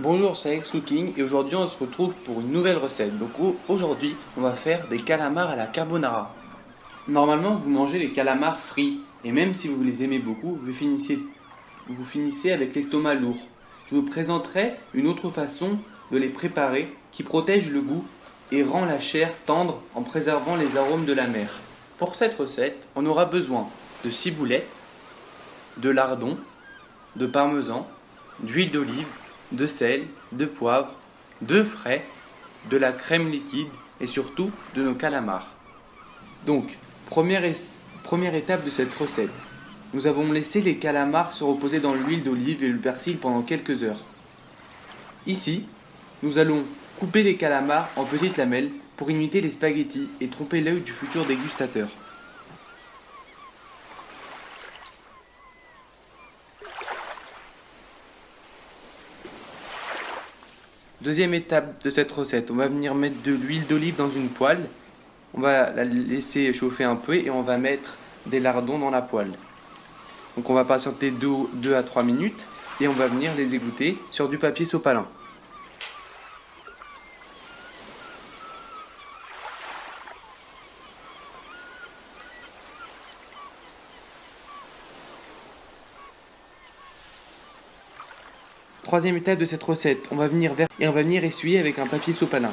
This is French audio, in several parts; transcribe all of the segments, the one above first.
Bonjour, c'est Alex Cooking et aujourd'hui on se retrouve pour une nouvelle recette. Donc aujourd'hui on va faire des calamars à la carbonara. Normalement vous mangez les calamars frits et même si vous les aimez beaucoup, vous finissez avec l'estomac lourd. Je vous présenterai une autre façon de les préparer qui protège le goût et rend la chair tendre en préservant les arômes de la mer. Pour cette recette, on aura besoin de ciboulette, de lardons, de parmesan, d'huile d'olive, de sel, de poivre, de frais, de la crème liquide et surtout de nos calamars. Donc, première étape de cette recette. Nous avons laissé les calamars se reposer dans l'huile d'olive et le persil pendant quelques heures. Ici, nous allons couper les calamars en petites lamelles pour imiter les spaghettis et tromper l'œil du futur dégustateur. Deuxième étape de cette recette, on va venir mettre de l'huile d'olive dans une poêle. On va la laisser chauffer un peu et on va mettre des lardons dans la poêle. Donc on va patienter 2 à 3 minutes et on va venir les égoutter sur du papier sopalin. Troisième étape de cette recette, on va venir essuyer avec un papier sopalin.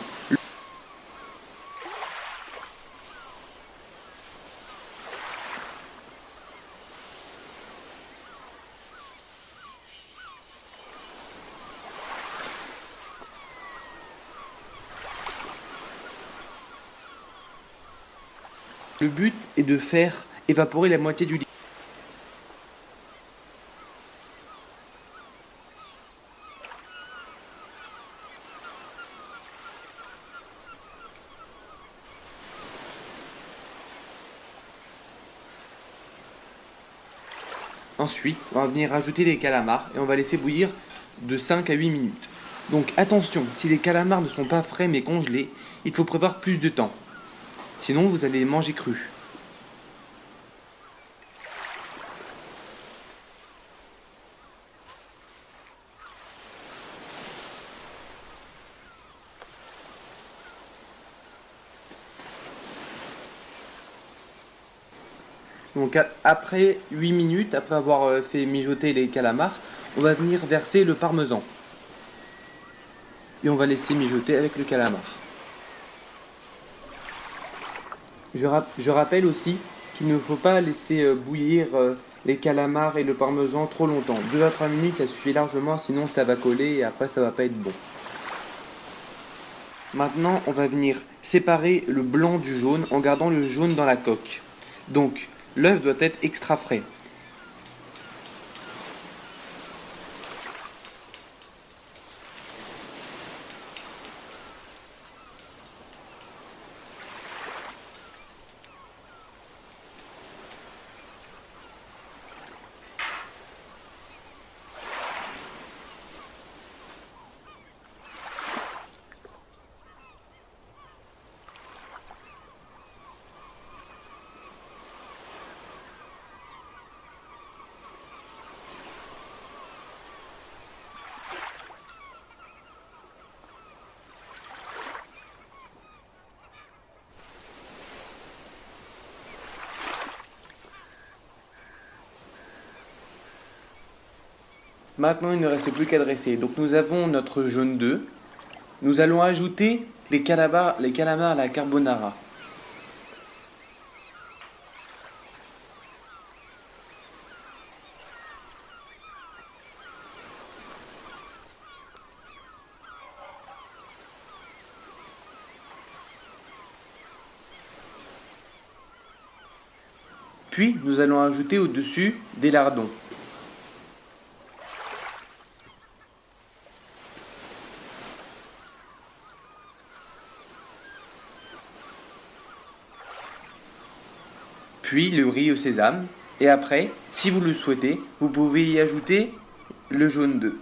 Le but est de faire évaporer la moitié du liquide. Ensuite, on va venir rajouter les calamars et on va laisser bouillir de 5 à 8 minutes. Donc attention, si les calamars ne sont pas frais mais congelés, il faut prévoir plus de temps. Sinon, vous allez les manger crus. Donc après 8 minutes, après avoir fait mijoter les calamars, on va venir verser le parmesan. Et on va laisser mijoter avec le calamar. Je rappelle aussi qu'il ne faut pas laisser bouillir les calamars et le parmesan trop longtemps. 2 à 3 minutes, ça suffit largement, sinon ça va coller et après ça va pas être bon. Maintenant, on va venir séparer le blanc du jaune en gardant le jaune dans la coque. Donc, l'œuf doit être extra frais. Maintenant, il ne reste plus qu'à dresser. Donc nous avons notre jaune d'œuf. Nous allons ajouter les calamars à la carbonara. Puis nous allons ajouter au-dessus des lardons. Puis le riz au sésame. Et après, si vous le souhaitez, vous pouvez y ajouter le jaune d'œuf.